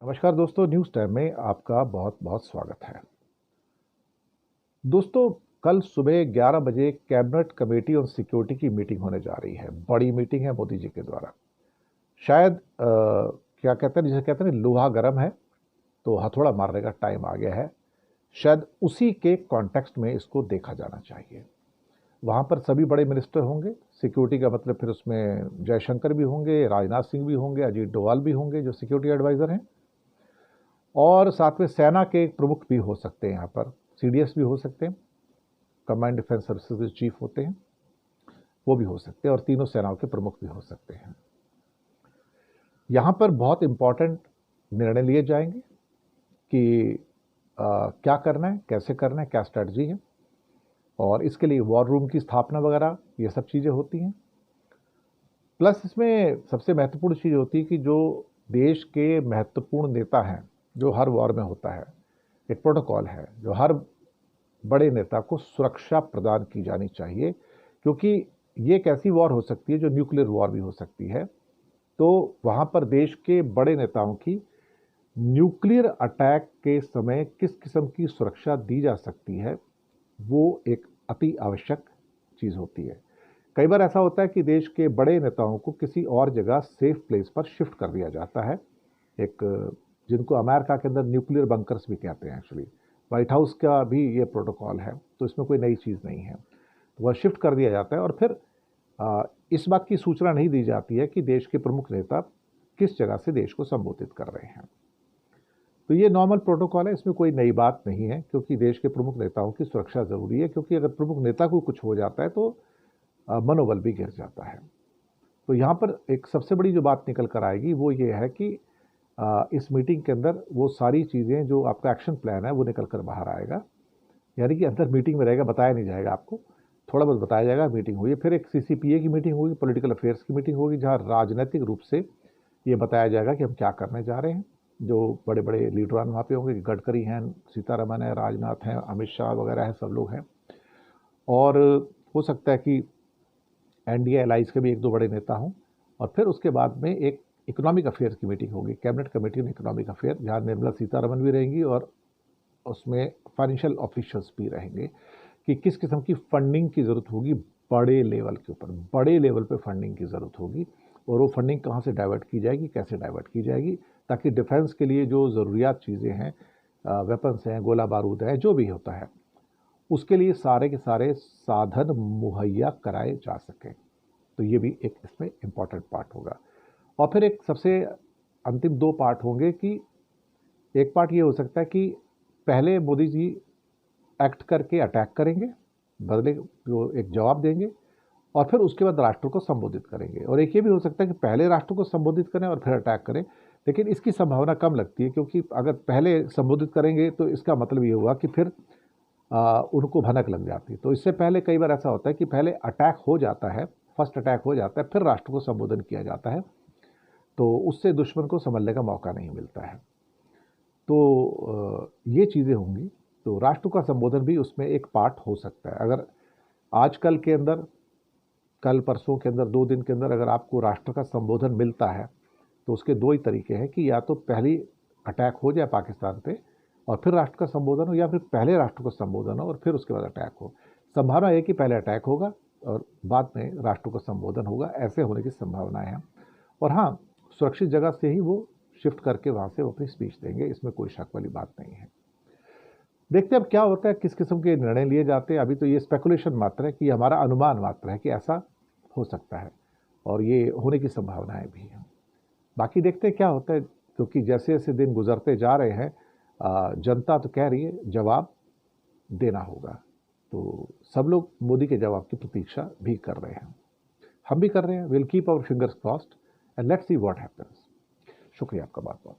नमस्कार दोस्तों, news time में आपका बहुत बहुत स्वागत है। दोस्तों, कल सुबह 11 बजे कैबिनेट कमेटी ऑन सिक्योरिटी की मीटिंग होने जा रही है। बड़ी मीटिंग है मोदी जी के द्वारा। शायद क्या कहते हैं, जिसे कहते हैं लोहा गर्म है तो हथौड़ा मारने का टाइम आ गया है। शायद उसी के कॉन्टेक्स्ट में इसको देखा जाना चाहिए। वहाँ पर सभी बड़े मिनिस्टर होंगे। सिक्योरिटी का मतलब फिर उसमें जयशंकर भी होंगे, राजनाथ सिंह भी होंगे, अजीत डोभाल भी होंगे जो सिक्योरिटी एडवाइज़र हैं, और साथ में सेना के प्रमुख भी हो सकते हैं। यहाँ पर सीडीएस भी हो सकते हैं, कमांड डिफेंस सर्विसेज के चीफ होते हैं, वो भी हो सकते हैं, और तीनों सेनाओं के प्रमुख भी हो सकते हैं। यहाँ पर बहुत इंपॉर्टेंट निर्णय लिए जाएंगे कि क्या करना है, कैसे करना है, क्या स्ट्रैटेजी है, और इसके लिए वॉर रूम की स्थापना वगैरह ये सब चीज़ें होती हैं। प्लस इसमें सबसे महत्वपूर्ण चीज़ होती है कि जो देश के महत्वपूर्ण नेता हैं, जो हर वॉर में होता है, एक प्रोटोकॉल है जो हर बड़े नेता को सुरक्षा प्रदान की जानी चाहिए, क्योंकि ये एक ऐसी वॉर हो सकती है जो न्यूक्लियर वॉर भी हो सकती है। तो वहाँ पर देश के बड़े नेताओं की न्यूक्लियर अटैक के समय किस किस्म की सुरक्षा दी जा सकती है, वो एक अति आवश्यक चीज़ होती है। कई बार ऐसा होता है कि देश के बड़े नेताओं को किसी और जगह सेफ प्लेस पर शिफ्ट कर दिया जाता है, एक जिनको अमेरिका के अंदर न्यूक्लियर बंकर्स भी कहते हैं। एक्चुअली व्हाइट हाउस का भी ये प्रोटोकॉल है, तो इसमें कोई नई चीज़ नहीं है। तो वह शिफ्ट कर दिया जाता है और फिर इस बात की सूचना नहीं दी जाती है कि देश के प्रमुख नेता किस जगह से देश को संबोधित कर रहे हैं। तो ये नॉर्मल प्रोटोकॉल है, इसमें कोई नई बात नहीं है, क्योंकि देश के प्रमुख नेताओं की सुरक्षा ज़रूरी है, क्योंकि अगर प्रमुख नेता को कुछ हो जाता है तो मनोबल भी गिर जाता है। तो यहाँ पर एक सबसे बड़ी जो बात निकल कर आएगी वो ये है कि इस मीटिंग के अंदर वो सारी चीज़ें जो आपका एक्शन प्लान है वो निकल कर बाहर आएगा। यानी कि अंदर मीटिंग में रहेगा, बताया नहीं जाएगा आपको, थोड़ा बहुत बताया जाएगा, मीटिंग हुई। फिर एक सीसीपीए की मीटिंग होगी, पॉलिटिकल अफेयर्स की मीटिंग होगी, जहाँ राजनीतिक रूप से ये बताया जाएगा कि हम क्या करने जा रहे हैं। जो बड़े बड़े लीडरान वहाँ पे होंगे, गडकरी हैं, सीतारमन है, राजनाथ हैं, अमित शाह वगैरह हैं, सब लोग हैं। और हो सकता है कि एनडीए एलाइज के भी एक दो बड़े नेता हों। और फिर उसके बाद में एक इकोनॉमिक अफेयर्स की मीटिंग होगी, cabinet committee on economic affair, जहाँ निर्मला सीतारमन भी रहेंगी और उसमें फाइनेंशियल ऑफिशियल्स भी रहेंगे कि किस किस्म की फंडिंग की ज़रूरत होगी बड़े लेवल के ऊपर। बड़े लेवल पे फंडिंग की ज़रूरत होगी, और वो फंडिंग कहाँ से डाइवर्ट की जाएगी, कैसे डाइवर्ट की जाएगी, ताकि डिफेंस के लिए जो ज़रूरियात चीज़ें हैं, वेपन्स हैं, गोला बारूद है, जो भी होता है, उसके लिए सारे के सारे साधन मुहैया कराए जा सकें। तो ये भी एक इसमें इम्पॉर्टेंट पार्ट होगा। और फिर एक सबसे अंतिम दो पार्ट होंगे कि एक पार्ट ये हो सकता है कि पहले मोदी जी एक्ट करके अटैक करेंगे, बदले जो एक जवाब देंगे, और फिर उसके बाद राष्ट्र को संबोधित करेंगे। और एक ये भी हो सकता है कि पहले राष्ट्र को संबोधित करें और फिर अटैक करें, लेकिन इसकी संभावना कम लगती है, क्योंकि अगर पहले संबोधित करेंगे तो इसका मतलब ये हुआ कि फिर उनको भनक लग जाती है। तो इससे पहले कई बार ऐसा होता है कि पहले अटैक हो जाता है, फर्स्ट अटैक हो जाता है, फिर राष्ट्र को संबोधन किया जाता है, तो उससे दुश्मन को संभलने का मौका नहीं मिलता है। तो ये चीज़ें होंगी। तो राष्ट्र का संबोधन भी उसमें एक पार्ट हो सकता है। अगर आजकल के अंदर, कल परसों के अंदर, 2 दिन के अंदर अगर आपको राष्ट्र का संबोधन मिलता है, तो उसके दो ही तरीके हैं कि या तो पहली अटैक हो जाए पाकिस्तान पे और फिर राष्ट्र का संबोधन हो, या फिर पहले राष्ट्र को संबोधन हो और फिर उसके बाद अटैक हो। संभावना है कि पहले अटैक होगा और बाद में राष्ट्र को संबोधन होगा, ऐसे होने की संभावनाएं हैं। और हाँ, सुरक्षित जगह से ही वो शिफ्ट करके वहाँ से वो अपनी स्पीच देंगे, इसमें कोई शक वाली बात नहीं है। देखते हैं अब क्या होता है, किस किस्म के निर्णय लिए जाते हैं। अभी तो ये स्पेकुलेशन मात्र है, कि हमारा अनुमान मात्र है कि ऐसा हो सकता है, और ये होने की संभावनाएं भी हैं। बाकी देखते हैं क्या होता है, क्योंकि जैसे जैसे दिन गुजरते जा रहे हैं, जनता तो कह रही है जवाब देना होगा। तो सब लोग मोदी के जवाब की प्रतीक्षा भी कर रहे हैं, हम भी कर रहे हैं। Will keep our fingers crossed and let's see what happens. शुक्रिया आपका बहुत बहुत।